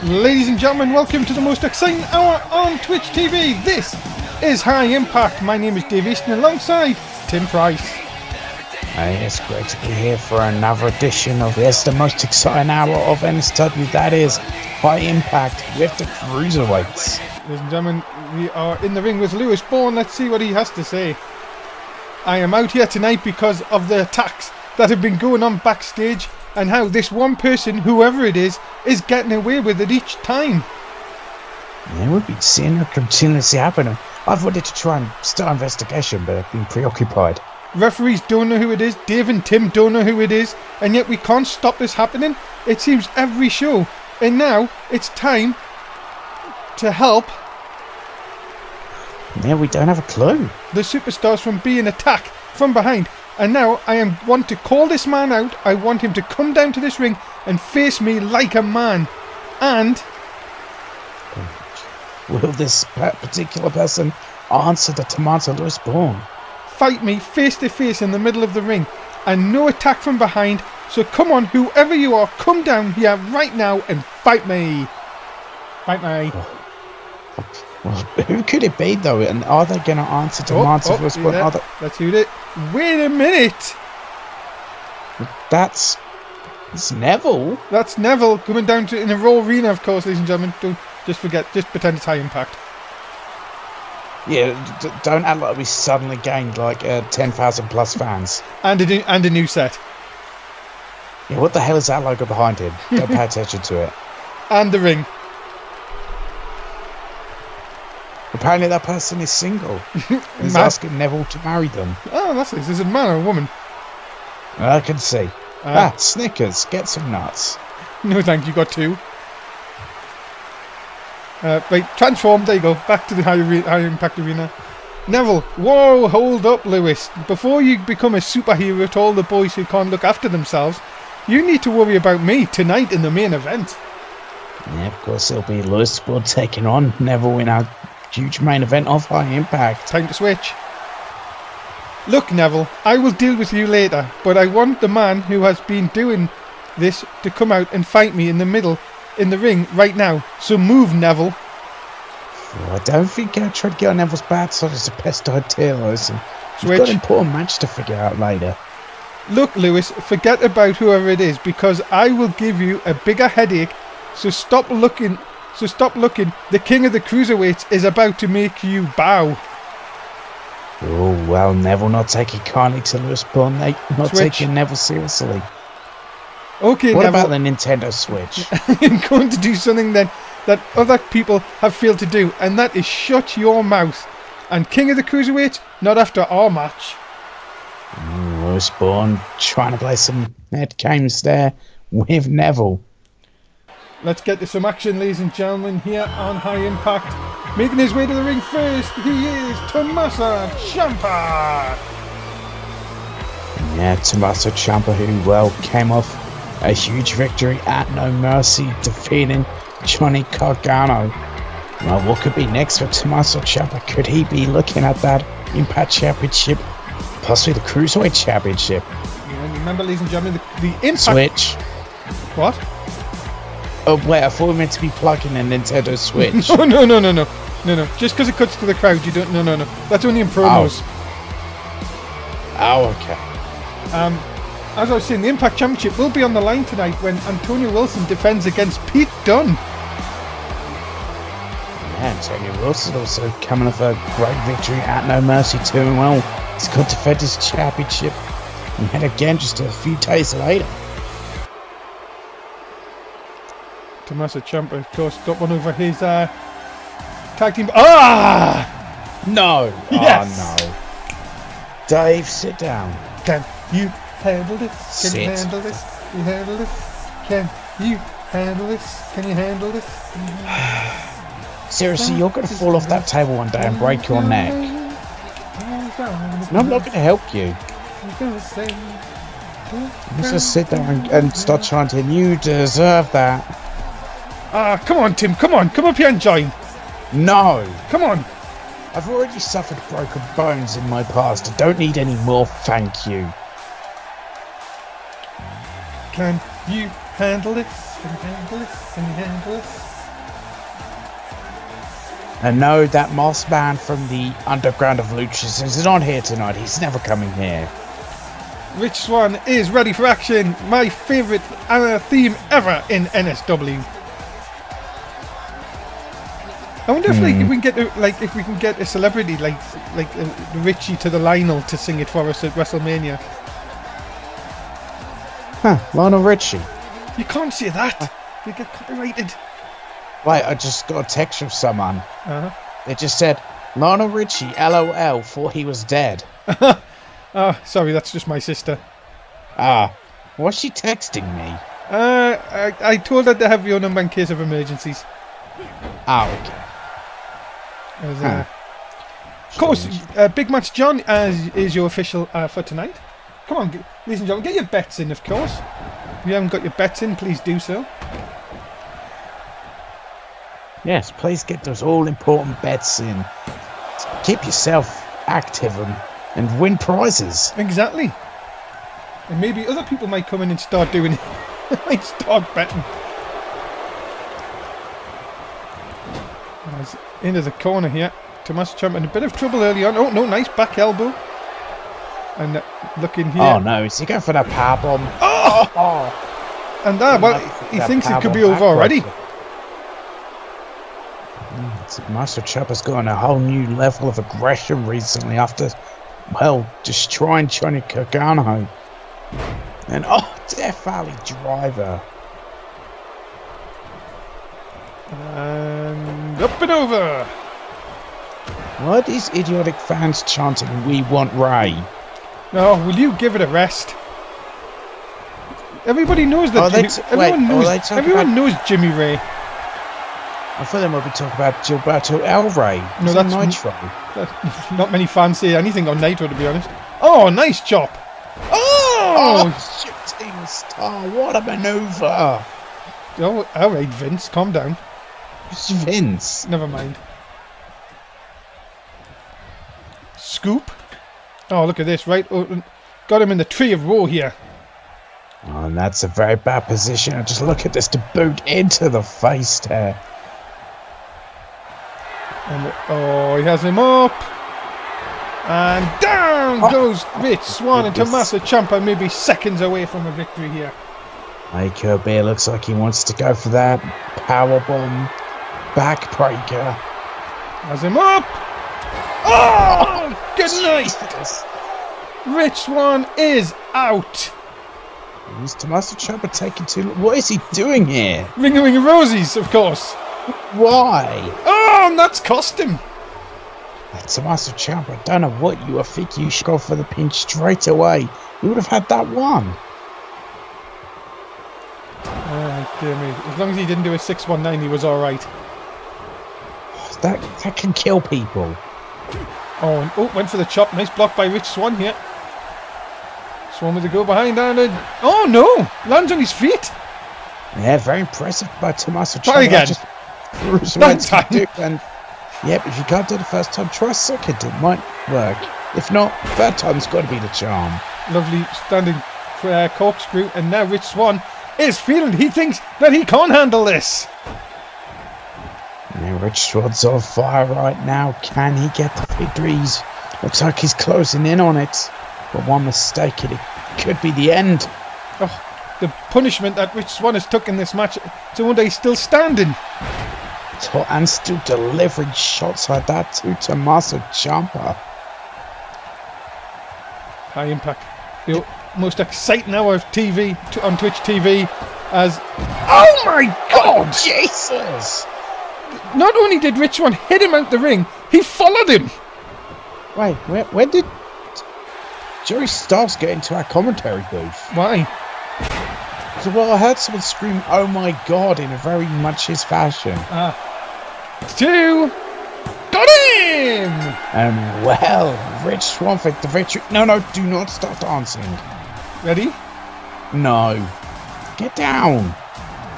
Ladies and gentlemen, welcome to the most exciting hour on Twitch TV. This is High Impact. My name is Dave Easton alongside Tim Price. Hey, it's great to be here for another edition of the most exciting hour of NSW. That is High Impact with the Cruiserweights. Ladies and gentlemen, we are in the ring with Lewis Bourne. Let's see what he has to say. I am out here tonight because of the attacks that have been going on backstage and how this one person, whoever it is getting away with it each time. Yeah, we've been seeing it continuously happening. I've wanted to try and start an investigation, but I've been preoccupied. Referees don't know who it is, Dave and Tim don't know who it is, and yet we can't stop this happening. It seems every show. And now it's time to help. Yeah, we don't have a clue. The superstars from being attacked from behind. And now I want to call this man out. I want him to come down to this ring and face me like a man. And will this particular person answer the Tomato Lewis Bourne? Fight me face to face in the middle of the ring. And no attack from behind. So come on, whoever you are, come down here right now and fight me. Fight me. Well, who could it be though? And are they going to answer Tomato Lewis Bourne? Let's hear it. Wait a minute. It's Neville. That's Neville coming down to in a Raw arena, of course, ladies and gentlemen. Don't just pretend it's High Impact. Yeah, don't act like we suddenly gained like 10,000 plus fans. And a new set. Yeah, what the hell is that logo behind him? Don't pay attention to it. And the ring. Apparently that person is single. He's asking Neville to marry them. Oh, that's it. Is it a man or a woman? I can see. Snickers. Get some nuts. No, thank you. Got two. Right, transform. There you go. Back to the high Impact arena. Neville. Whoa, hold up, Lewis. Before you become a superhero to all the boys who can't look after themselves, you need to worry about me tonight in the main event. Yeah, of course, it'll be Lewis Bourne taking on Neville in our huge main event of High Impact. Time to switch. Look, Neville, I will deal with you later, but I want the man who has been doing this to come out and fight me in the middle, in the ring right now. So move, Neville. Well, I don't think I'll try to get on Neville's bad side as the best idea, Lewis. We've got an important match to figure out later. Look, Lewis, forget about whoever it is, because I will give you a bigger headache, so stop looking. The king of the cruiserweights is about to make you bow. Oh, well, Neville not taking kindly to Lewis Bourne. Not taking Neville seriously. Okay, what Neville, about the Nintendo Switch? I'm going to do something then that other people have failed to do, and that is shut your mouth. And king of the cruiserweights, not after our match. Lewis Bourne trying to play some head games there with Neville. Let's get to some action, ladies and gentlemen, here on High Impact. Making his way to the ring first, he is Tommaso Ciampa. Yeah, Tommaso Ciampa, who, well, came off a huge victory at No Mercy, defeating Johnny Gargano. Well, what could be next for Tommaso Ciampa? Could he be looking at that Impact Championship, possibly the Cruiserweight Championship? Yeah, remember, ladies and gentlemen, the Impact... Switch. What? Oh, wait, I thought we were meant to be plugging a Nintendo Switch. No. Just because it cuts to the crowd, you don't... No. That's only in promos. Oh, okay. As I was saying, the Impact Championship will be on the line tonight when Antonio Wilson defends against Pete Dunne. Yeah, Antonio Wilson also coming off a great victory at No Mercy too. And well, he's got to defend his championship. And again, just a few days later. Tommaso Ciampa, of course, got one over his tag team. Ah! No! Yes! Oh, no. Dave, sit down. Can you handle this? Can you handle this? Can you handle this? Can you handle this? Can you handle this? Seriously, you're going to fall off that table one day and break your neck. No, I'm not going to help you. Just sit there and start chanting, you deserve that. Ah, come on, Tim, come on, come up here and join. No. Come on. I've already suffered broken bones in my past. I don't need any more, thank you. Can you handle this? Can you handle this? Can you handle this? And no, that Moss man from the underground of Luchas is not here tonight. He's never coming here. Rich Swann is ready for action. My favourite theme ever in NSW. I wonder if if we can get if we can get a celebrity like Richie to the Lionel to sing it for us at WrestleMania. Huh, Lionel Richie. You can't say that. You get copyrighted. Right, I just got a text from someone. They just said, Lionel Richie, LOL, thought he was dead. Sorry, that's just my sister. What's she texting me? I told her to have your number in case of emergencies. Okay. Of course, Big Match John is your official for tonight. Come on, ladies and gentlemen, get your bets in, of course. If you haven't got your bets in, please do so. Yes, please get those all-important bets in. Keep yourself active and win prizes. Exactly. And maybe other people might come in and start doing it. Might start betting. Into the corner here. Tommaso Ciampa in a bit of trouble early on. Oh, no, nice back elbow. And looking here. Oh, no, is he going for that powerbomb? Oh! And well, he thinks it could be over already. Tommaso Ciampa's got on a whole new level of aggression recently after, well, destroying Johnny Gargano. And, Death Valley Driver. And up and over. Why are these idiotic fans chanting, "We want Ray"? No, will you give it a rest? Everybody knows that. Everyone knows Jimmy Ray. I thought they might be talking about Gilberto El Rey. No, that's Nitro. Not many fans say anything on Nitro, to be honest. Oh, nice chop. Oh, shooting star! What a maneuver! Oh, all right, Vince, calm down. It's Vince. Never mind. Scoop. Oh, look at this, right? Oh, got him in the tree of woe here. Oh, and that's a very bad position. Just look at this, to boot into the face there. And, he has him up. And down goes Rich Swann, and Tommaso Ciampa maybe seconds away from a victory here. Kirby looks like he wants to go for that powerbomb backbreaker. Has him up. Oh, good night. Rich Swann is out. Is Tommaso Ciampa taking too long? What is he doing here? Ring of Rosies, of course. Why? Oh, and that's cost him. Tommaso Ciampa, I don't know what you think. You should go for the pin straight away. You would have had that one. Dear me. As long as he didn't do a 619, he was all right. That can kill people. Oh, went for the chop. Nice block by Rich Swann here. Swann with the go behind and oh no! Lands on his feet. Yeah, very impressive by Tommaso Ciampa. Try again. And yep, if you can't do it the first time, try second. It might work. If not, third time's got to be the charm. Lovely standing corkscrew, and now Rich Swann is feeling. He thinks that he can't handle this. Yeah, Rich Swann's on fire right now. Can he get the victories? Looks like he's closing in on it. But one mistake, it could be the end. Oh, the punishment that Rich Swann has took in this match. So one day he's still standing. And still delivering shots like that to Tommaso Ciampa. High Impact. The most exciting hour of TV on Twitch TV as... Oh my God! Oh, Jesus! Not only did Rich Swann hit him out the ring, he followed him. Wait, when did Jerry Styles get into our commentary booth? Why? So, well, I heard someone scream, "Oh my God," in a very much his fashion. 2. Got him! And well, Rich Swann for the victory. No, do not start dancing. Ready? No. Get down.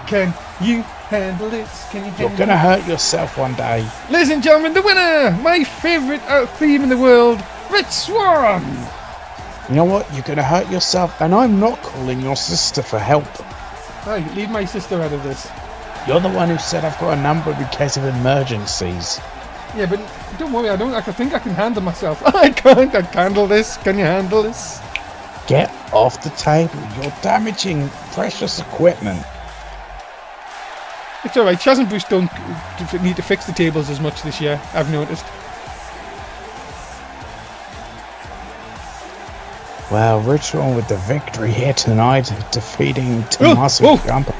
Can you handle this? Can you handle You're gonna hurt yourself one day. Ladies and gentlemen, the winner! My favourite theme in the world, Rich Swann! You know what? You're gonna hurt yourself, and I'm not calling your sister for help. Hey, leave my sister out of this. You're the one who said I've got a number in case of emergencies. Yeah, but don't worry, I think I can handle myself. I can't handle this. Can you handle this? Get off the table. You're damaging precious equipment. It's alright, Chaz and Bruce don't need to fix the tables as much this year, I've noticed. Well, Ritual with the victory here tonight, defeating Tommaso Ciampa.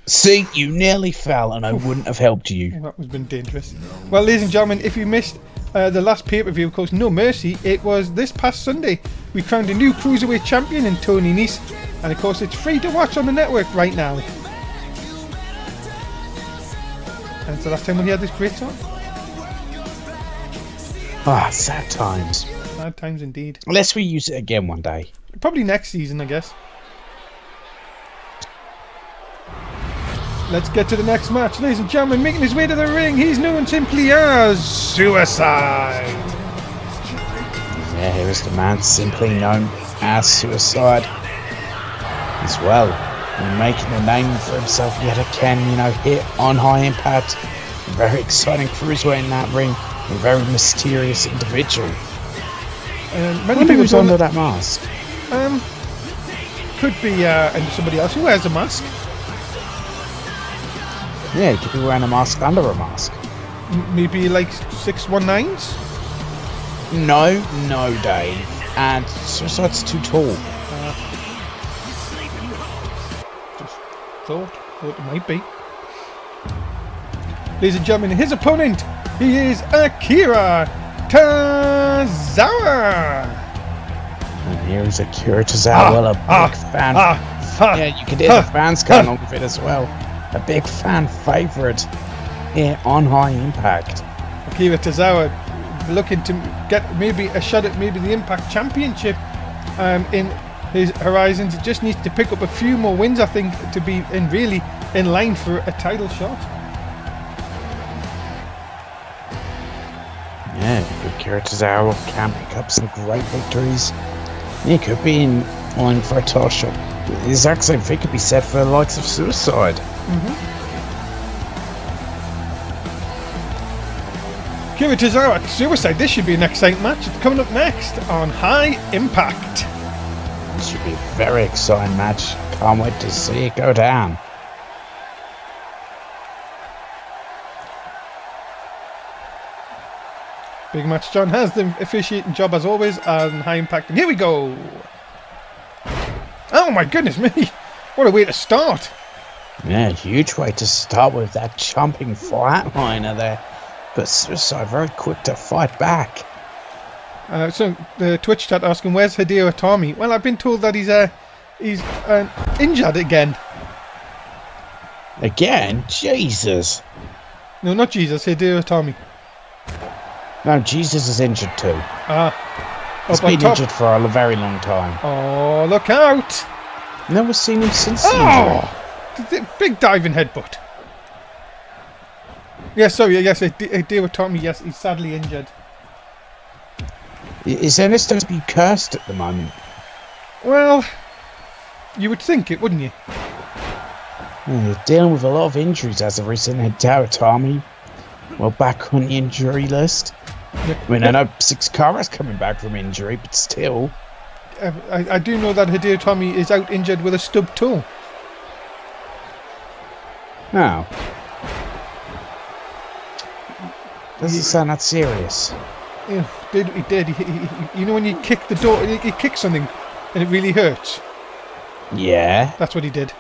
See, you nearly fell and I wouldn't have helped you. That would have been dangerous. Well, ladies and gentlemen, if you missed the last pay-per-view, of course, No Mercy, it was this past Sunday. We crowned a new Cruiserweight champion in Tony Nese, and of course it's free to watch on the network right now. And it's the last time we had this great song. Ah, sad times. Sad times indeed. Unless we use it again one day. Probably next season, I guess. Let's get to the next match. Ladies and gentlemen, making his way to the ring, he's known simply as Suicide. Yeah, here is the man simply known as Suicide. As well, and making a name for himself yet again, you know, hit on High Impact. A very exciting cruiserweight in that ring. A very mysterious individual. Many people under that mask. Could be somebody else who wears a mask. Yeah, he could be wearing a mask under a mask. Maybe like 619s? No, Dave. And Suicide's too tall. Just thought it might be. Ladies and gentlemen, his opponent, he is Akira Tozawa. And here is Akira Tozawa, a big fan. Yeah, you can hear the fans going on with it as well. A big fan favourite here on High Impact. Akira Tozawa looking to get maybe a shot at maybe the Impact Championship in his horizons. He just needs to pick up a few more wins, I think, to be really in line for a title shot. Yeah, Akira Tozawa can pick up some great victories. He could be in line for a title shot. The exact same thing could be said for the likes of Suicide. Akira Tozawa, Suicide, this should be an exciting match. It's coming up next on High Impact. This should be a very exciting match. Can't wait to see it go down. Big match. John has the officiating job as always on High Impact. And here we go. Oh my goodness me. What a way to start. Yeah, huge way to start with that jumping flatliner there. But Suicide very quick to fight back. So the Twitch chat asking, where's Hideo Itami? Well, I've been told that he's injured again. Again? Jesus. No, not Jesus, Hideo Itami. No, Jesus is injured too. He's been injured for a very long time. Oh, look out! Never seen him since the injury. Big diving headbutt. Yes, sorry, yes, Hideo Itami, yes, he's sadly injured. Is NSW cursed at the moment? Well, you would think it, wouldn't you? You're dealing with a lot of injuries as of recent. Hideo Itami, well, back on the injury list. I mean, I know Six Kara's coming back from injury, but still. I do know that Hideo Itami is out injured with a stub toe. No. Doesn't sound that serious. Yeah, he did. You know when you kick the door, you kick something and it really hurts? Yeah. That's what he did.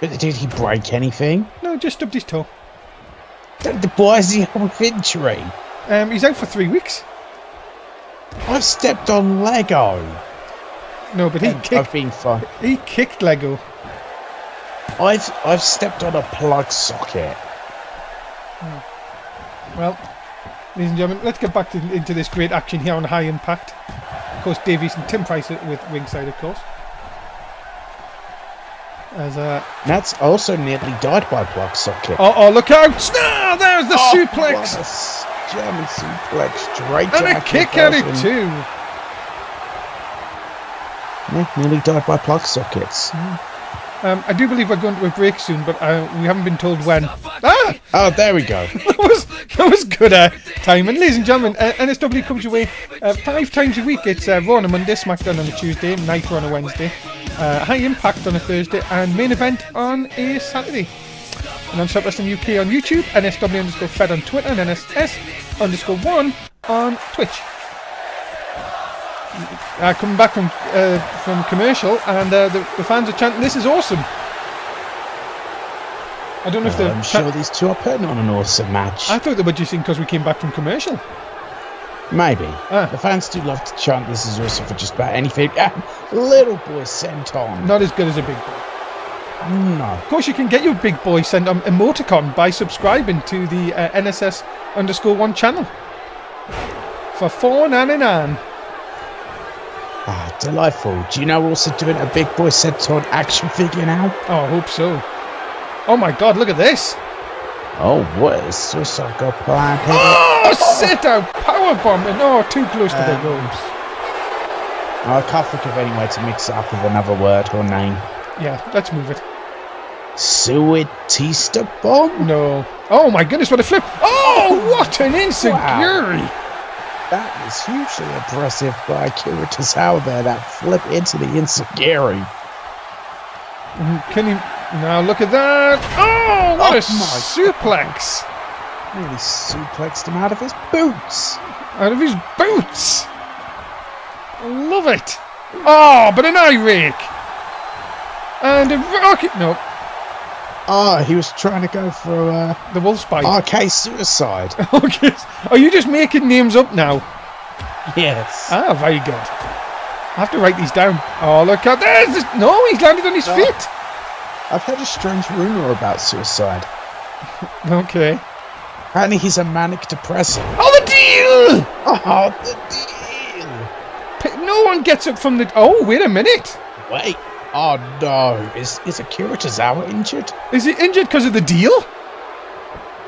But did he break anything? No, just stubbed his toe. Why is he out with injury? He's out for 3 weeks. I've stepped on Lego. No, but I've been fine. He kicked Lego. I've stepped on a plug socket. Well, ladies and gentlemen, let's get back into this great action here on High Impact. Of course, Davies and Tim Price with ringside, of course. That's also nearly died by plug socket. Oh, look out! There's the suplex! German suplex straight and a kick at it too. Yeah, nearly died by plug sockets. I do believe we're going to a break soon, but we haven't been told when. Ah! Oh, there we go. that was good timing. Ladies and gentlemen, NSW comes your way 5 times a week. It's Raw on a Monday, SmackDown on a Tuesday, Nitro on a Wednesday, High Impact on a Thursday, and Main Event on a Saturday. And on Shop Wrestling UK on YouTube, NSW_Fed on Twitter, and NSS_1 on Twitch. Coming back from commercial, and the fans are chanting, "This is awesome!" I don't know if I'm sure these two are putting on an awesome match. I thought they were just saying because we came back from commercial. Maybe. The fans do love to chant "This is awesome" for just about anything. Little boy sent on. Not as good as a big boy. No. Of course, you can get your big boy sent on emoticon by subscribing to the NSS_1 channel for $4.99. Ah, delightful. Do you know we're also doing a big boy sent on action figure now? Oh, I hope so. Oh my God, look at this. Oh, what is Suicide God plan here? Oh, sit down, powerbomb, and too close to the ropes. I can't think of any way to mix it up with another word or name. Yeah, let's move it. Suitista bomb? No. Oh my goodness, what a flip. Oh, what an insecurity. Wow. That is hugely impressive by Akira Tozawa there, that flip into the insecurity. Can he... Now look at that. Oh, what a suplex. Nearly suplexed him out of his boots. Out of his boots. I love it. Oh, but an eye rake. And a rocket... No. Oh, he was trying to go for the wolf spike. RK Suicide. Okay. Are you just making names up now? Yes. Ah, very good. I have to write these down. Oh, look out. There's this... No, he's landed on his feet. I've heard a strange rumour about Suicide. Okay. Apparently he's a manic depressant. Oh, the deal! Oh, the deal! No one gets up from the... Oh, wait a minute. Wait. Oh, no. Is Akira Tozawa injured? Is he injured because of the deal?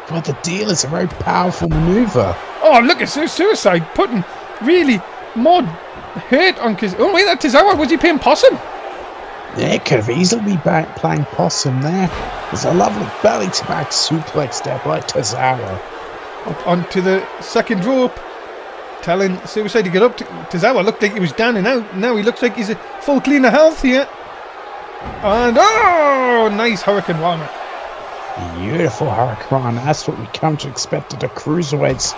Well, the deal is a very powerful manoeuvre. Oh, look at Suicide putting really more hurt on... Oh, wait, that Tozawa. Was he playing possum? Yeah, it could have easily been playing possum there. There's a lovely belly-to-back suplex there by Tozawa. Up onto the second rope. Telling Suicide to get up. Tozawa looked like he was down and out. Now he looks like he's a full clean of health here. And oh, nice Hurricane Rana. Beautiful Hurricane Rana. That's what we come to expect of the cruiserweights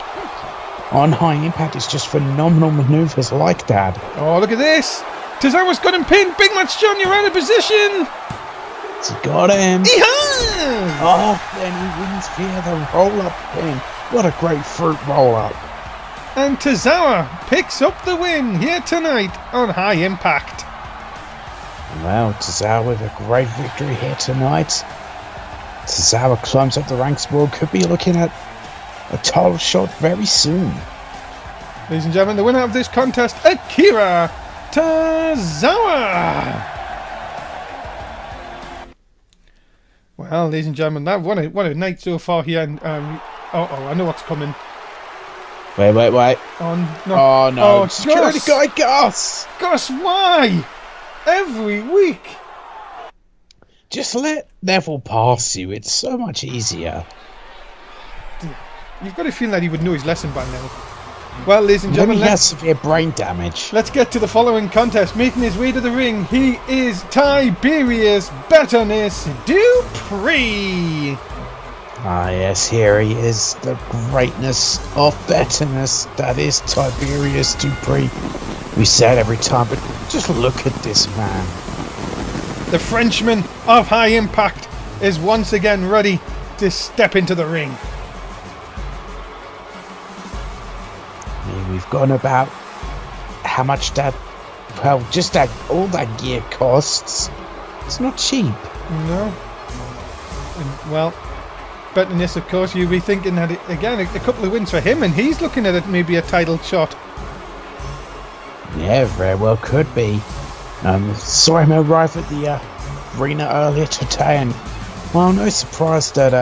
on High Impact. It's just phenomenal maneuvers like that. Oh, look at this. Tozawa's got him pinned. Big Match John, you're out of position. He's got him. He has. Oh, then he wins via the roll-up pin. What a great fruit roll-up. And Tozawa picks up the win here tonight on High Impact. Well, Tozawa with a great victory here tonight. Tozawa climbs up the ranks board. Could be looking at a title shot very soon. Ladies and gentlemen, the winner of this contest, Akira Tozawa. Well, ladies and gentlemen, that what a night so far here. And I know what's coming. Wait. Oh no! Oh no! Oh, Security guy, Gus! Gus, why? Every week. Just let Neville pass you. It's so much easier. You've got to feel that he would know his lesson by now. Well, ladies and gentlemen, he has severe brain damage. Let's get to the following contest. Making his way to the ring, he is Tiberius Bitterness Dupree. Ah, yes, here he is. The greatness of bitterness that is Tiberius Dupree. We say it every time, but just look at this man. The Frenchman of High Impact is once again ready to step into the ring. We've gone about how much that, well, just that all that gear costs. It's not cheap. No. And, well, Bitterness, of course, you'll be thinking that, again, a couple of wins for him, and he's looking at it maybe a title shot. Yeah, very well could be. Saw him arrive at the arena earlier today, and, well, no surprise that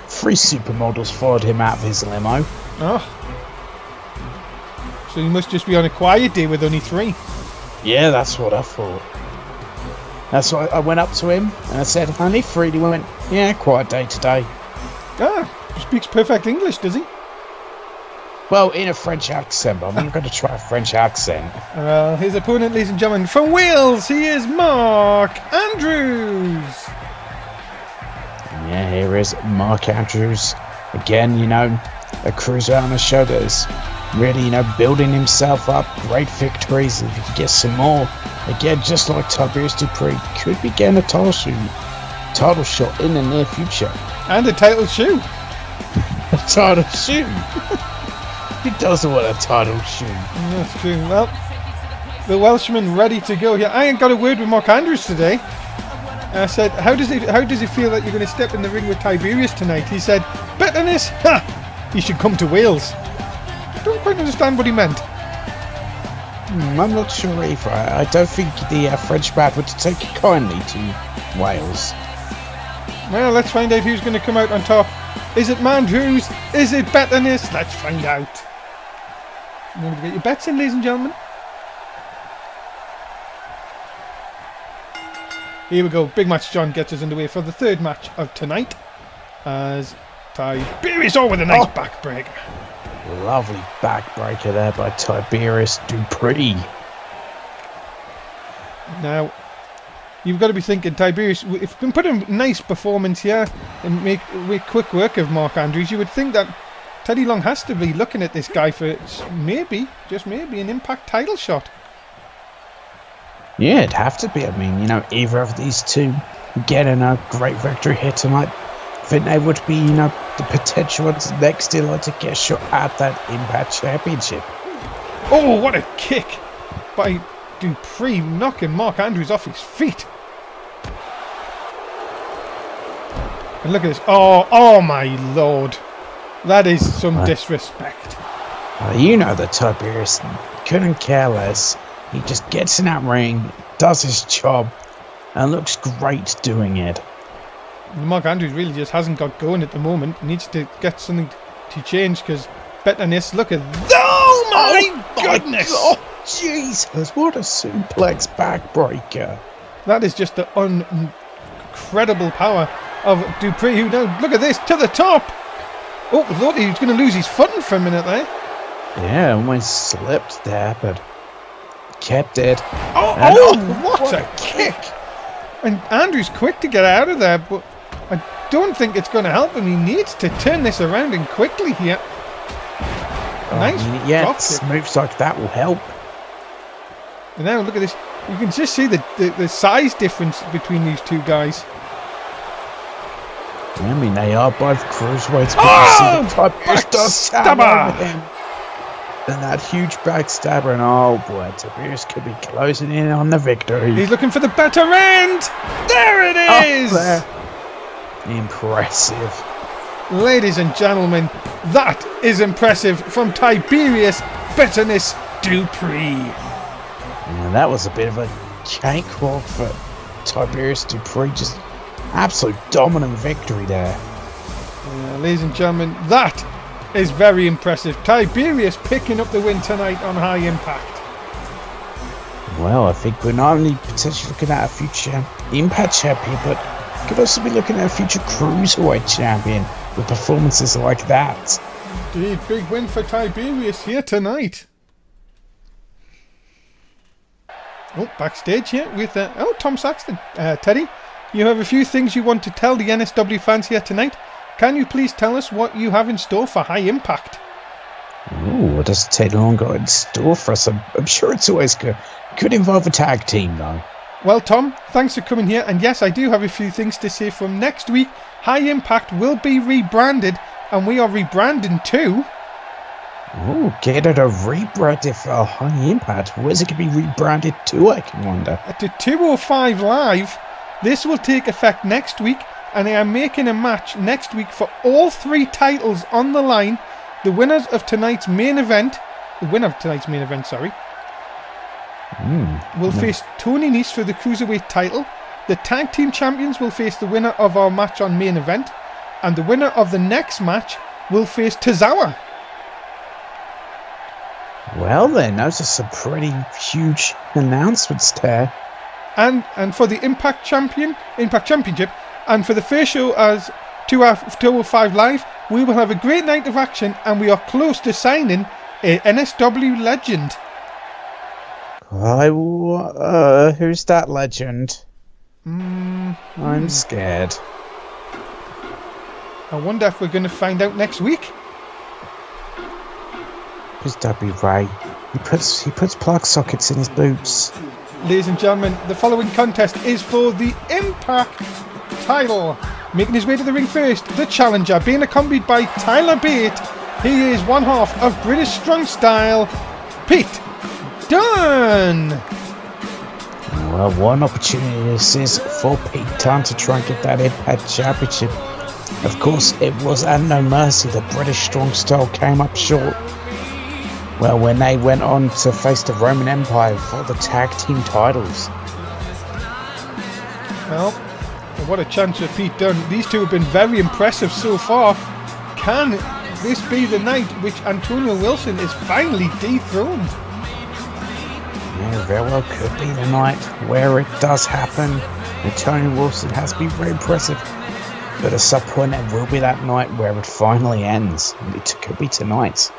3 supermodels followed him out of his limo. Oh. So he must just be on a quiet day with only 3. Yeah, that's what I thought. That's why I went up to him and I said, "Only 3." He went, "Yeah, quiet day today." Ah, he speaks perfect English, does he? Well, in a French accent, but I'm not going to try a French accent. Well, his opponent, ladies and gentlemen, from Wales, he is Mark Andrews. Yeah, here is Mark Andrews. Again, you know, a cruiser on a show that is really, you know, building himself up. Great victories. If he can get some more, again, just like Tiberius Dupree, could be getting a title shot in the near future. And a title shoe. A title shoe? He doesn't want a title shoe. That's true. Well, the Welshman ready to go here. I ain't got a word with Mark Andrews today. I said, how does it feel that you're going to step in the ring with Tiberius tonight? He said, bitterness? Ha! He should come to Wales. I don't quite understand what he meant. I'm not sure either. I don't think the French man would take kindly to Wales. Well, let's find out who's going to come out on top. Is it Mandrews? Is it bitterness? Let's find out. You want to get your bets in, ladies and gentlemen? Here we go. Big Match John gets us underway for the third match of tonight. As Tiberius, with a nice backbreaker. Lovely backbreaker there by Tiberius Dupree. Now, you've got to be thinking, Tiberius, if you can put a nice performance here and make quick work of Mark Andrews, you would think that Teddy Long has to be looking at this guy for maybe, just maybe, an Impact title shot. Yeah, it'd have to be. I mean, you know, either of these two getting a great victory here tonight, I think they would be, you know, the potential ones next in line to get a shot at that Impact Championship. Oh, what a kick by Dupree, knocking Mark Andrews off his feet. And look at this. Oh my lord. That is some disrespect. You know that Tiberius couldn't care less. He just gets in that ring, does his job, and looks great doing it. Mark Andrews really just hasn't got going at the moment. He needs to get something to change because bitterness. Look at that. Oh my goodness. Oh Jesus, what a suplex backbreaker. That is just the incredible power of Dupree, who now, look at this, to the top. Oh, I thought he was going to lose his footing for a minute there. Yeah, almost slipped there, but kept it. What a kick. And Andrew's quick to get out of there, but I don't think it's going to help him. He needs to turn this around and quickly here. Nice drop kick. Moves like that will help. And now look at this. You can just see the size difference between these two guys. I mean, they are both cruiserweights, but you see the Tiberius does tab over him. And that huge backstabber, and oh boy, Tiberius could be closing in on the victory. He's looking for the better end. There it is. There. Impressive. Ladies and gentlemen, that is impressive from Tiberius Bitterness Dupree. Yeah, that was a bit of a cakewalk for Tiberius Dupree. Just absolute dominant victory there. Ladies and gentlemen, that is very impressive. Tiberius picking up the win tonight on High Impact. Well, I think we're not only potentially looking at a future Impact champion, but could also be looking at a future Cruiserweight champion with performances like that. Indeed, big win for Tiberius here tonight. Oh, backstage here with Tom Saxton. Teddy, you have a few things you want to tell the NSW fans here tonight. Can you please tell us what you have in store for High Impact? Oh, what does Ted Long got in store for us? I'm sure it's always good. Could involve a tag team, though. Well, Tom, thanks for coming here. And yes, I do have a few things to say. From next week, High Impact will be rebranded, and we are rebranding too. Oh, get it a rebranded for High Impact. Where's it going to be rebranded to, I can wonder? To 205 Live. This will take effect next week, and I am making a match next week for all 3 titles on the line. The winners of tonight's main event, will face Tony Nese for the Cruiserweight title. The tag team champions will face the winner of our match on main event, and the winner of the next match will face Tozawa. Well then, those are some pretty huge announcements there. and for the Impact Championship, and for the first show as 205 Live, we will have a great night of action, and we are close to signing a NSW legend. Who's that legend? I'm scared. I wonder if we're going to find out next week. Who's W. Ray? He puts plug sockets in his boots. Ladies and gentlemen, the following contest is for the Impact title. Making his way to the ring first, the challenger, being accompanied by Tyler Bate. He is one half of British Strong Style, Pete Dunne. Well, one opportunity this is for Pete Dunne to try and get that Impact Championship. Of course, it was at No Mercy that British Strong Style came up short. Well, when they went on to face the Roman Empire for the tag team titles. Well, what a chance for Pete Dunne. These two have been very impressive so far. Can this be the night which Antonio Wilson is finally dethroned? Yeah, very well could be the night where it does happen. Antonio Wilson has been very impressive. But at some point it will be that night where it finally ends. And it could be tonight.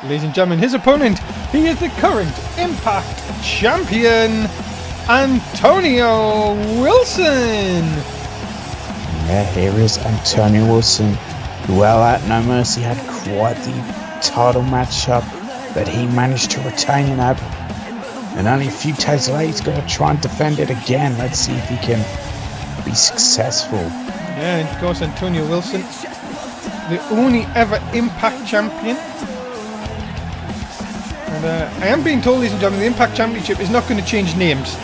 Ladies and gentlemen, his opponent, he is the current Impact Champion, Antonio Wilson. Yeah, here is Antonio Wilson. Well, at No Mercy had quite the title matchup that he managed to retain in that. And only a few days later, he's going to try and defend it again. Let's see if he can be successful. Yeah, and of course, Antonio Wilson, the only ever Impact Champion. And I am being told, ladies and gentlemen, the Impact Championship is not going to change names.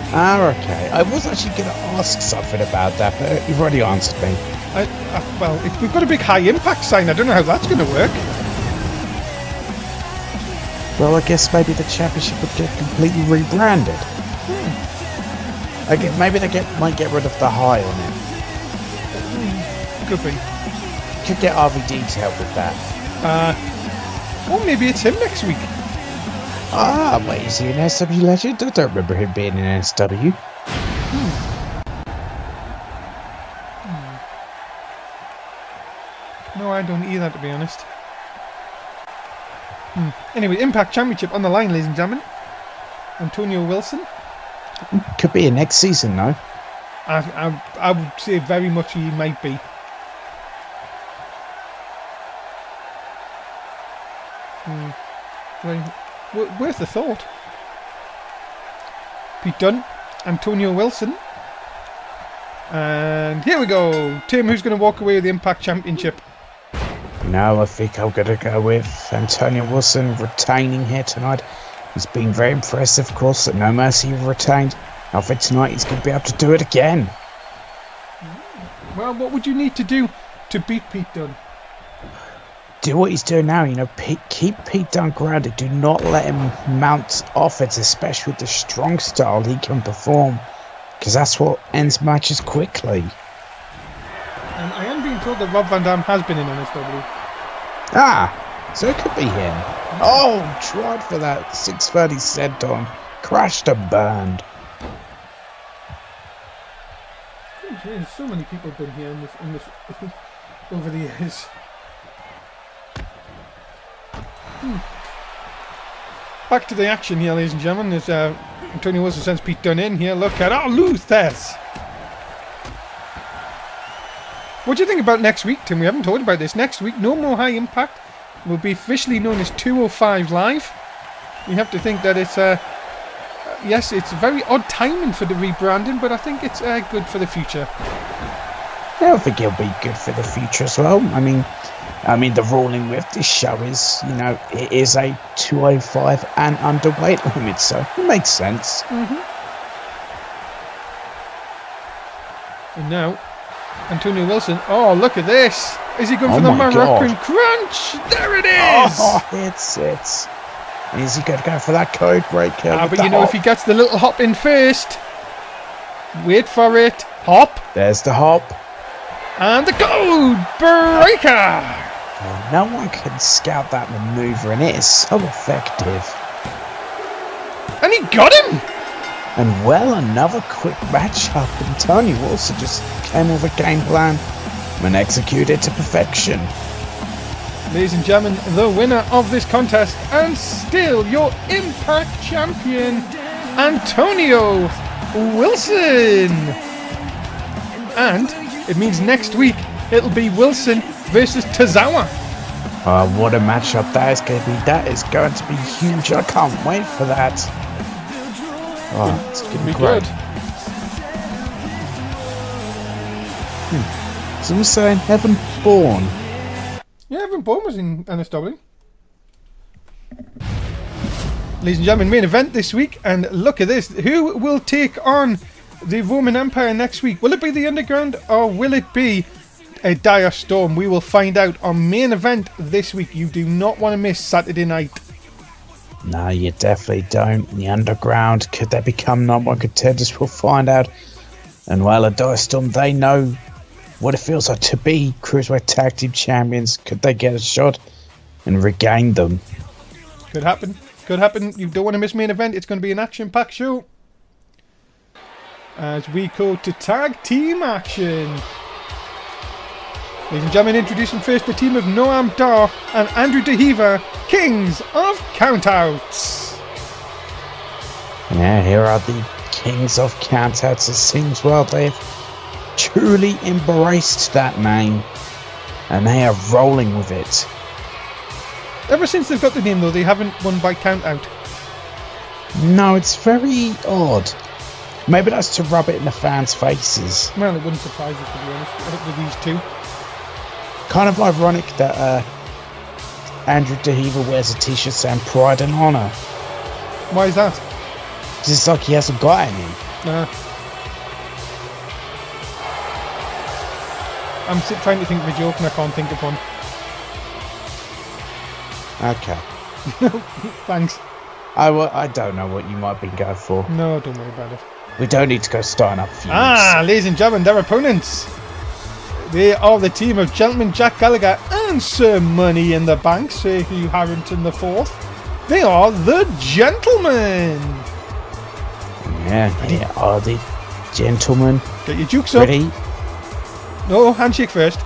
Okay. I was actually going to ask something about that, but you've already answered me. Well, we've got a big high impact sign. I don't know how that's going to work. Well, I guess maybe the championship would get completely rebranded. I guess maybe they might get rid of the high on it. Could be. Could get RVD to help with that. Or maybe it's him next week. Wait, is he an NSW legend? I don't remember him being an NSW. No, I don't either, to be honest. Anyway, Impact Championship on the line, ladies and gentlemen. Antonio Wilson. Could be a next season, though. I would say very much he might be. Worth the thought. Pete Dunne, Antonio Wilson. And here we go. Tim, who's going to walk away with the Impact Championship? No, I think I'm going to go with Antonio Wilson retaining here tonight. He's been very impressive, of course, at No Mercy he retained. I think tonight he's going to be able to do it again. Well, what would you need to do to beat Pete Dunne? Do what he's doing now, keep Pete Dunne grounded. Do not let him mount offense, especially with the strong style he can perform. Because that's what ends matches quickly. And I am being told that Rob Van Dam has been in NSW. So it could be him. Oh, tried for that 630 senton. Crashed and burned. There's so many people have been here in this over the years. Back to the action here, ladies and gentlemen. As Antonio Wilson sends Pete Dunne in here. Look at our Luthes. What do you think about next week, Tim? We haven't talked about this. Next week, no more High Impact. Will be officially known as 205 Live. You have to think that it's yes, it's very odd timing for the rebranding, but I think it's good for the future. Yeah, I think it'll be good for the future as well. I mean, the ruling with this show is, it is a 205 and underweight limit, so it makes sense. And now, Antonio Wilson. Oh, look at this! Is he going for the Moroccan Crunch? There it is! Oh, it's. Is he going to go for that code breaker? But if he gets the little hop in first. Wait for it. Hop. There's the hop. And the code breaker! Oh No one can scout that maneuver, and it is so effective. And he got him! And well, another quick matchup, and Tony Wilson just came with a game plan and executed to perfection. Ladies and gentlemen, the winner of this contest, and still your Impact champion, Antonio Wilson. And it means next week it'll be Wilson versus Tozawa. What a matchup that is going to be. That is going to be huge. I can't wait for that. It's going to be great. Someone saying Heaven Born. Yeah, Heaven Born was in NSW. Ladies and gentlemen, main event this week, and look at this. Who will take on the Roman Empire next week? Will it be the Underground or will it be a Dire Storm? We will find out on main event this week. You do not want to miss Saturday night. No, you definitely don't. The Underground, could they become number one contenders? We'll find out. And while a Dire Storm, they know what it feels like to be Cruiserweight Tag Team Champions. Could they get a shot and regain them? Could happen. Could happen. You don't want to miss main event. It's going to be an action-packed show. As we go to tag team action. Ladies and gentlemen, introducing first the team of Noam Dar and Andrew DeHeva, Kings of Countouts. Yeah, here are the Kings of Countouts. It seems, well, they've truly embraced that name and they are rolling with it. Ever since they've got the name, though, they haven't won by countout. No, it's very odd. Maybe that's to rub it in the fans' faces. Well, it wouldn't surprise us, to be honest, with these two. Kind of ironic that Andrew DeHeva wears a t-shirt saying Pride and Honor. Why is that? Because it's like he hasn't got any. I'm trying to think of a joke and I can't think of one. Okay. Thanks. I don't know what you might be going for. No, don't worry about it. We don't need to go starting up feuds. Ladies and gentlemen, their opponents. They are the team of Gentleman Jack Gallagher and Sir Money in the Bank, Sir Hugh Harrington IV. They are the Gentlemen. Yeah, they are the Gentlemen. Get your jukes up. Ready? No, handshake first.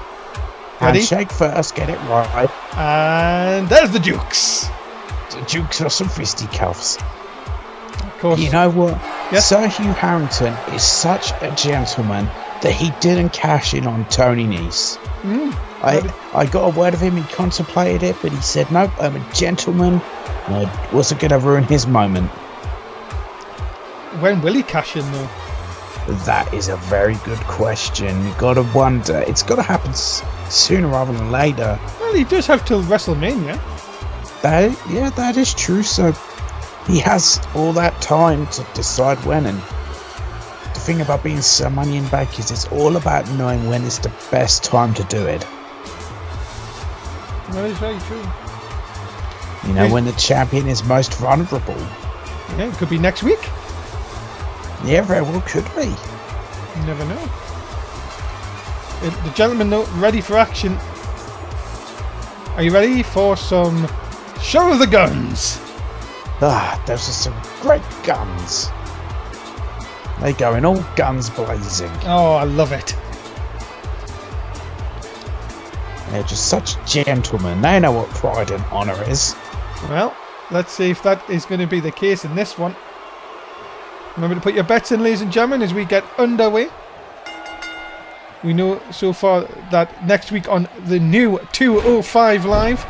Ready? Handshake first, get it right. And there's the jukes. The jukes are some fisticuffs. Of course. You know what? Yes? Sir Hugh Harrington is such a gentleman that he didn't cash in on Tony Nese. I got a word of him, he contemplated it, but he said, nope, I'm a gentleman. And I wasn't going to ruin his moment. When will he cash in, though? That is a very good question. You got to wonder. It's got to happen sooner rather than later. Well, he does have till WrestleMania. That is true. So he has all that time to decide when. And the thing about being Sir Money in Bank is it's all about knowing when is the best time to do it. That is very true. You know, when the champion is most vulnerable. Yeah, it could be next week. Yeah, very well could be. You never know. The gentlemen, though, ready for action. Are you ready for some show of the guns? Those are some great guns. They go in all guns blazing. Oh, I love it. They're just such gentlemen. They know what pride and honour is. Well, let's see if that is going to be the case in this one. Remember to put your bets in, ladies and gentlemen, as we get underway. We know so far that next week on the new 205 Live,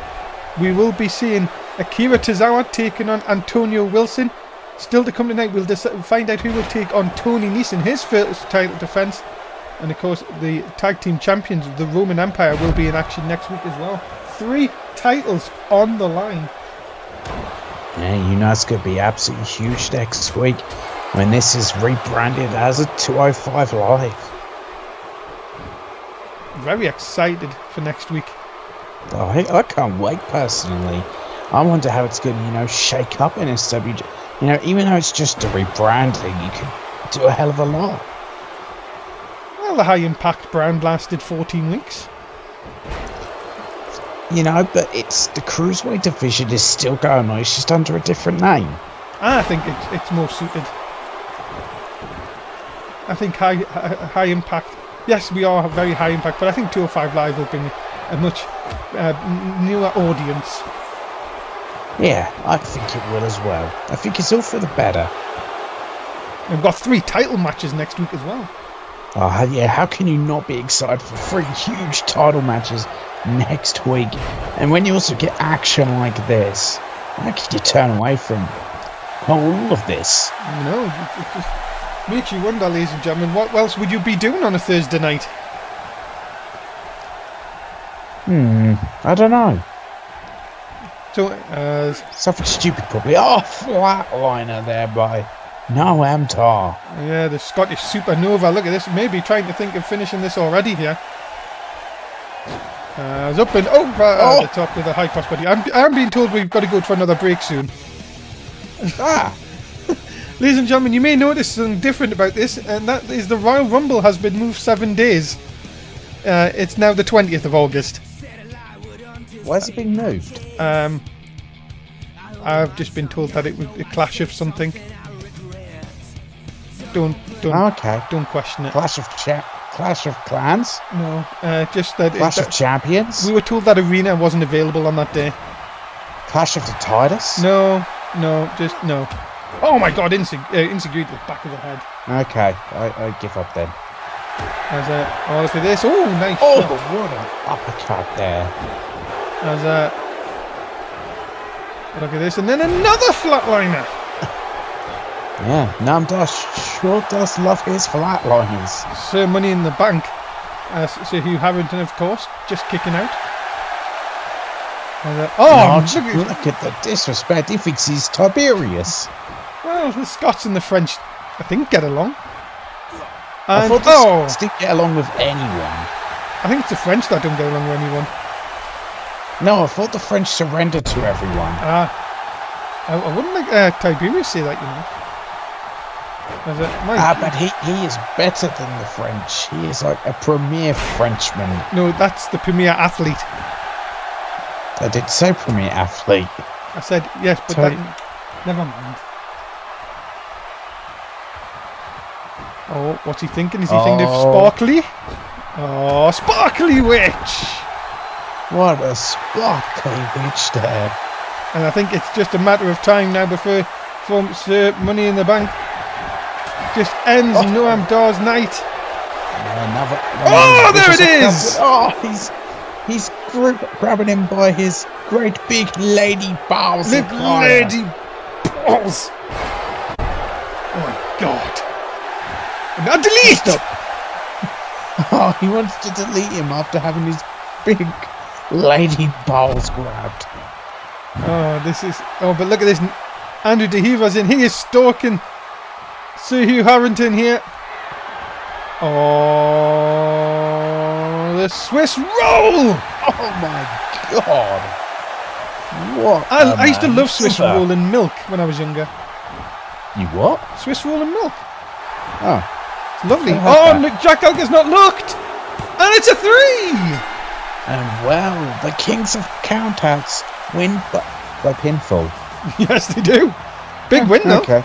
we will be seeing Akira Tozawa taking on Antonio Wilson. Still to come tonight, we'll find out who will take on Tony Nese in his first title defence. And of course, the tag team champions of the Roman Empire will be in action next week as well. 3 titles on the line. Yeah, you know it's going to be absolutely huge next week when this is rebranded as a 205 Live. Very excited for next week. I can't wait personally. I wonder how it's going to, shake up in NSW. Even though it's just a rebranding, you could do a hell of a lot. Well, the High Impact brand lasted 14 weeks. You know, but it's the cruiserweight division is still going on. It's just under a different name. I think it's more suited. I think high impact. Yes, we are very high impact, but I think 205 Live will bring a much newer audience. Yeah, I think it will as well. I think it's all for the better. And we've got 3 title matches next week as well. Oh, yeah, how can you not be excited for 3 huge title matches next week? And when you also get action like this, how can you turn away from all of this? You know, it just makes you wonder, ladies and gentlemen, what else would you be doing on a Thursday night? I don't know. So, something stupid probably. Oh, flatliner there by Noam Dar. Yeah, the Scottish Supernova. Look at this. Maybe trying to think of finishing this already here. It's up and over at the top with a high cross body. I'm being told we've got to go for another break soon. Ladies and gentlemen, you may notice something different about this, and that is the Royal Rumble has been moved 7 days. It's now the 20th of August. Why has it been moved? I've just been told that it was a clash of something. Don't question it. Clash of Clans? No, just that. Clash of Champions? We were told that Arena wasn't available on that day. Clash of the Titus? No, just no. Oh my God! Insecurity to the back of the head. Okay, I give up then. Oh, look at this! Oh, nice! Oh, shot. what an uppercut there! Look at this, and then another flatliner. Yeah, Namdash sure does love his flatliners. Sir Money in the Bank. Sir Hugh Harrington, of course, just kicking out. Look at the disrespect. He thinks he's Tiberius. Well, the Scots and the French, I think, get along. I thought the Scots didn't get along with anyone. I think it's the French that don't get along with anyone. No, I thought the French surrendered to everyone. I wouldn't like Tiberius say that, you know. But he is better than the French. He is like a premier Frenchman. No, that's the premier athlete. I did say premier athlete. I said yes, but that, never mind. Oh, what's he thinking? Is he thinking of Sparkly? Oh, Sparkly Witch! What a sparkly witch there. And I think it's just a matter of time now before Sir Money in the Bank just ends Noam Dar's night. There it is! He's grabbing him by his great big lady balls. Lady balls! Oh my God. Now delete! Oh, he wants to delete him after having his big lady balls grabbed. But look at this. Andrew DeHeva's in. He is stalking Sir Hugh Harrington here. Oh, the Swiss roll! Oh my God. What? I used to love Swiss roll and milk when I was younger. You what? Swiss roll and milk. Oh. It's lovely. Look, Jack Elgar's not looked! And it's a 3! And well, the Kings of Countouts win by pinfall. Yes, they do. Big win, though. Okay.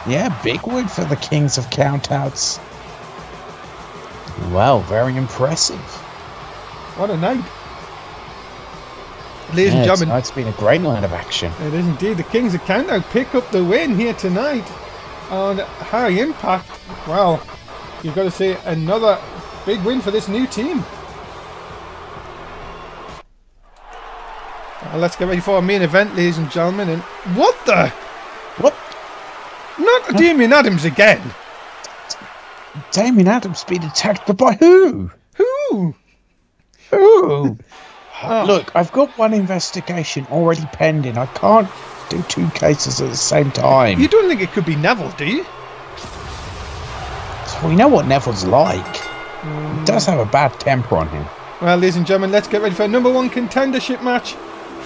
Yeah, big win for the Kings of Countouts. Well, very impressive. What a night. Ladies and gentlemen. It's been a great night of action. It is indeed. The Kings of Countdown pick up the win here tonight on High Impact. Well, you've got to say another big win for this new team. Let's get ready for our main event, ladies and gentlemen. And what the? What? Not Damien Adams again. Damien Adams being attacked, but by who? Who? Look, I've got one investigation already pending. I can't do 2 cases at the same time. You don't think it could be Neville, do you? We know what Neville's like. He does have a bad temper on him. Well, ladies and gentlemen, let's get ready for a #1 contendership match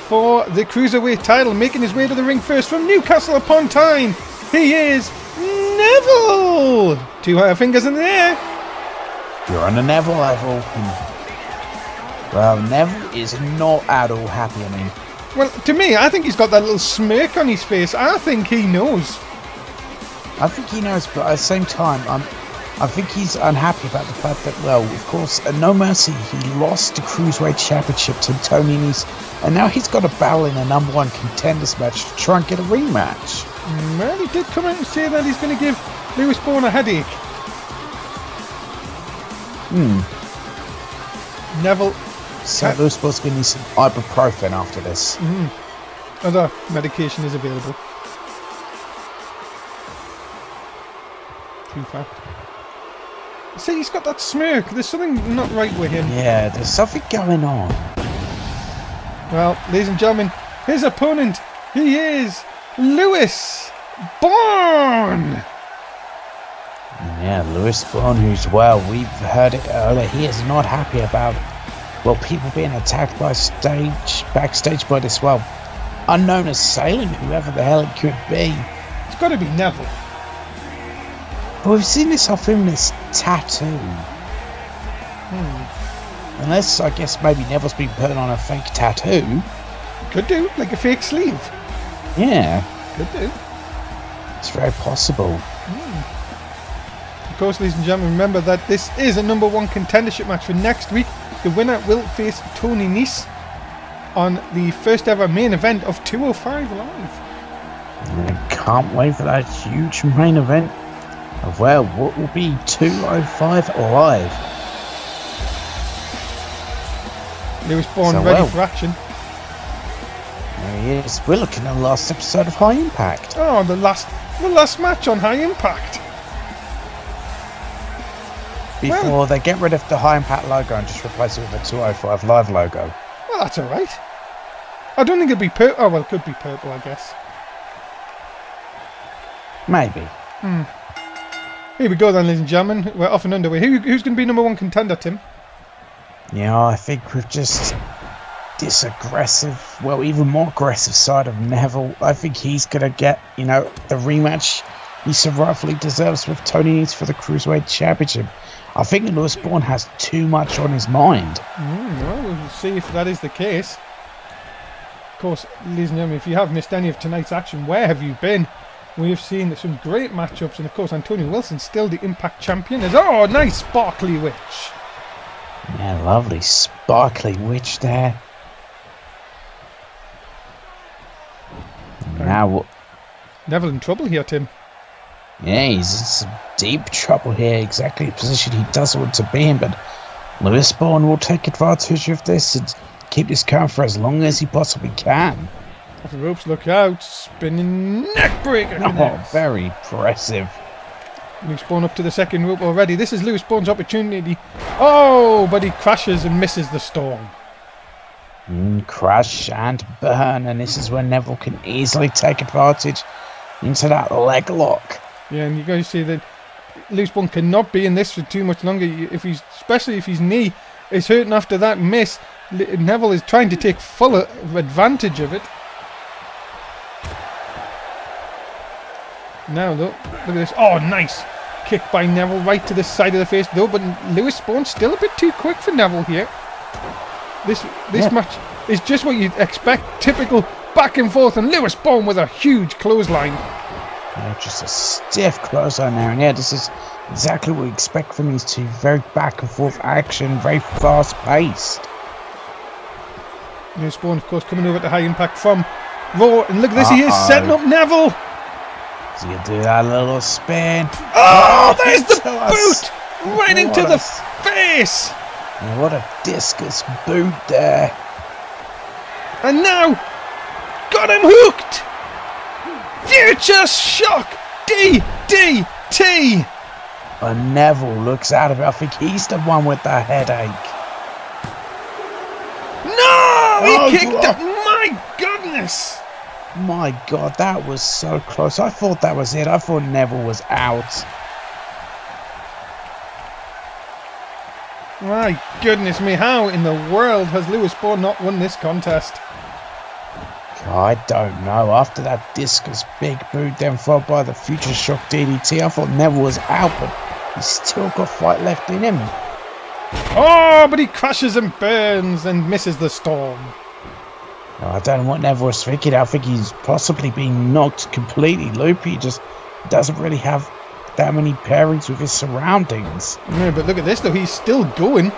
for the Cruiserweight title. Making his way to the ring first from Newcastle upon Tyne, he is Neville! 2 fingers in the air. You're on a Neville level. Well, Neville is not at all happy. I mean, Well, to me, I think he's got that little smirk on his face. I think he knows. I think he knows, but at the same time, I think he's unhappy about the fact that, well, of course, at No Mercy, he lost the Cruiserweight Championship to Tony Nese, and now he's got a battle in a #1 contenders match to try and get a rematch. Well, he did come out and say that he's going to give Lewis Bourne a headache. Neville. So Lewis Bourne's going to need some ibuprofen after this. Other medication is available. True fact. See, he's got that smirk. There's something not right with him. Yeah, there's something going on. Well, ladies and gentlemen, his opponent, he is Lewis Bourne. Yeah, Lewis Bourne, who's, well, we've heard it earlier, he is not happy about, well, people being attacked backstage by this, well, unknown assailant, whoever the hell it could be. It's got to be Neville. But we've seen this off him, this tattoo. Unless, I guess, maybe Neville's been putting on a fake tattoo. Could do, like a fake sleeve. Yeah. Could do. It's very possible. Of course, ladies and gentlemen, remember that this is a #1 contendership match for next week. The winner will face Tony Nese on the first ever main event of 205 Live. I can't wait for that huge main event of, well, what will be 205 Live. Lewis Bourne So, ready well, for action. There he is. We're looking at the last episode of High Impact. Oh, the last match on High Impact. Before they get rid of the High Impact logo and just replace it with a 205 Live logo. Well, that's alright. I don't think it'll be purple. Oh, well, it could be purple, I guess. Maybe. Here we go then, ladies and gentlemen. We're off and underway. Who's going to be #1 contender, Tim? Yeah, I think with just this aggressive, well, even more aggressive side of Neville, I think he's going to get, you know, the rematch he so rightfully deserves with Tony Nese for the Cruiserweight Championship. I think Lewis Bourne has too much on his mind. Well, we'll see if that is the case. Of course, ladies and gentlemen, if you have missed any of tonight's action, where have you been? We have seen some great matchups, and of course, Antonio Wilson still the Impact champion. Oh, nice sparkly witch. Yeah, lovely sparkly witch there. Now, Neville in trouble here, Tim. yeah, he's in some deep trouble here. Exactly the position he doesn't want to be in, but Lewis Bourne will take advantage of this and keep this going for as long as he possibly can. Off the ropes, look out. Spinning neck breaker. Oh, very impressive. Lewis Bourne up to the second rope already. This is Lewis Bourne's opportunity. Oh, but he crashes and misses the storm. Crash and burn, and this is when Neville can easily take advantage into that leg lock. Yeah, and you guys see that Lewis Bourne cannot be in this for too much longer. Especially if his knee is hurting after that miss. Neville is trying to take full advantage of it. Now look at this. Oh, nice kick by Neville right to the side of the face though, but Lewis Bourne's still a bit too quick for Neville here. This match is just what you'd expect. Typical back and forth, and Lewis Bourne with a huge clothesline. Yeah, just a stiff clothesline there, and yeah, this is exactly what we expect from these two. Very back and forth action, very fast paced. Lewis Bourne, of course, coming over to High Impact from Raw, and look at this, he is setting up Neville. So you do that little spin. Oh, there's the boot right into the face. And what a discus boot there. And now, got him hooked. Future shock. DDT. And Neville looks out of it. I think he's the one with the headache. No, he kicked it. My goodness. My God, that was so close. I thought that was it. I thought Neville was out. My goodness me, how in the world has Lewis Bourne not won this contest? I don't know. After that discus big boot, then followed by the future shock DDT, I thought Neville was out, but he's still got fight left in him. Oh, but he crashes and burns and misses the storm. Oh, I don't know what Neville was thinking. I think he's possibly been knocked completely loopy. He just doesn't really have that many pairings with his surroundings. Yeah, but look at this though, he's still going.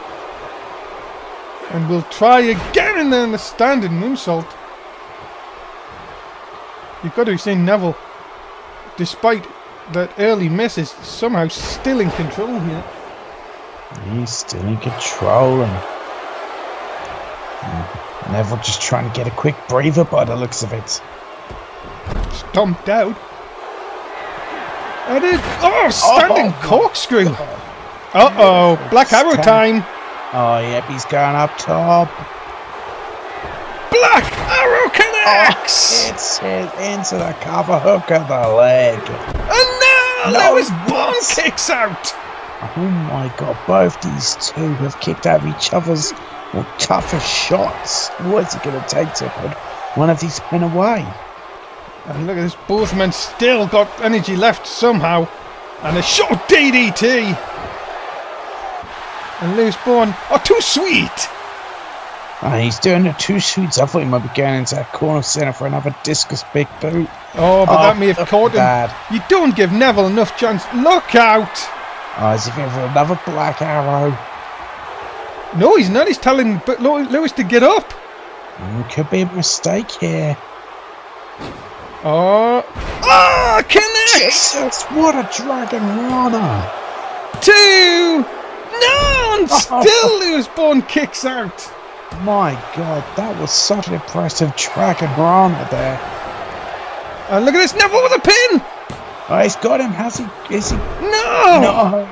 And we'll try again in the standing moonsault. You've got to be saying Neville, despite that early miss, is somehow still in control here. He's still in control, and Neville just trying to get a quick breather by the looks of it. Stomped out. And it, standing corkscrew. Uh-oh, Black Arrow time. Oh, yep, he's going up top. Black Arrow connects! Oh, it's hit into the cover hook of the leg. And now Lewis Bourne kicks out. Oh my god, both these two have kicked out of each other's toughest shots. What's it going to take to put one of these men away? And look at this, both men still got energy left somehow. And a short DDT. And Lewis Bourne, too sweet. And he's doing the two shoots. I thought he might be going into that corner centre for another discus big boot. Oh, but that may have caught him. You don't give Neville enough chance. Look out! Oh, is he going for another Black Arrow? No, he's not. He's telling Lewis to get up. Could be a mistake here. Connects! Jesus, what a Dragon Rana! 2! No, and still Lewis Bourne kicks out. My god, that was such an impressive Dragon Rana there. And look at this, Neville with a pin! Oh, he's got him, has he? Is he? No! No!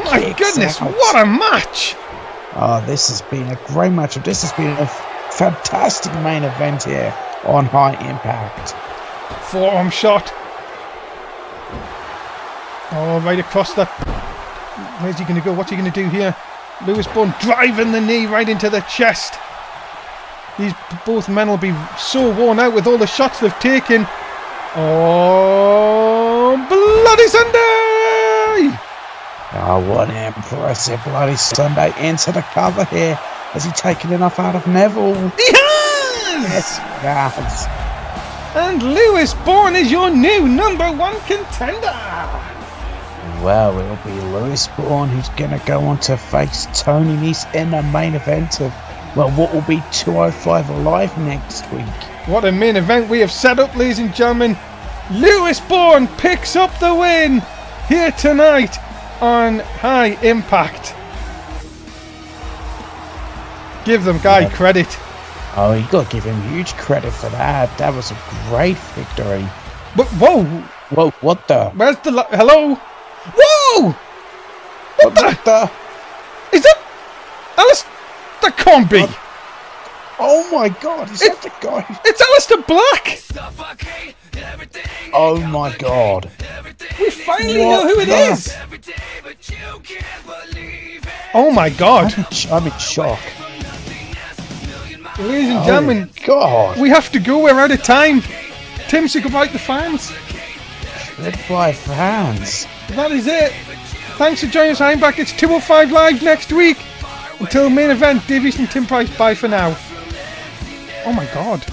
My goodness, what a match! Oh, this has been a great matchup. This has been a fantastic main event here on High Impact. Forearm shot. Oh, right across that. Where's he going to go? What's he going to do here? Lewis Bourne driving the knee right into the chest. These both men will be so worn out with all the shots they've taken. Oh, Bloody Sunday! Oh, what an impressive Bloody Sunday into the cover here. Has he taken enough out of Neville? He has! Yes, he has. And Lewis Bourne is your new #1 contender. Well, it'll be Lewis Bourne who's going to go on to face Tony Nese in the main event of, well, what will be 205 Live next week. What a main event we have set up, ladies and gentlemen. Lewis Bourne picks up the win here tonight on High Impact. Give them Guy credit. Oh, you got to give him huge credit for that. That was a great victory. But whoa! Whoa, what the? Where's the hello? Whoa! What the? Is that Alice? That can't be. Oh my god, is that the guy? It's Alistair Black! Oh my god. We finally know who it is! Oh my god. I'm in shock. Ladies and gentlemen, God. we have to go, we're out of time. Tim, say goodbye to the fans. Goodbye, fans. That is it. Thanks for joining us, I'm back. It's 205 Live next week. Until main event, Davies and Tim Price, bye for now. Oh my god.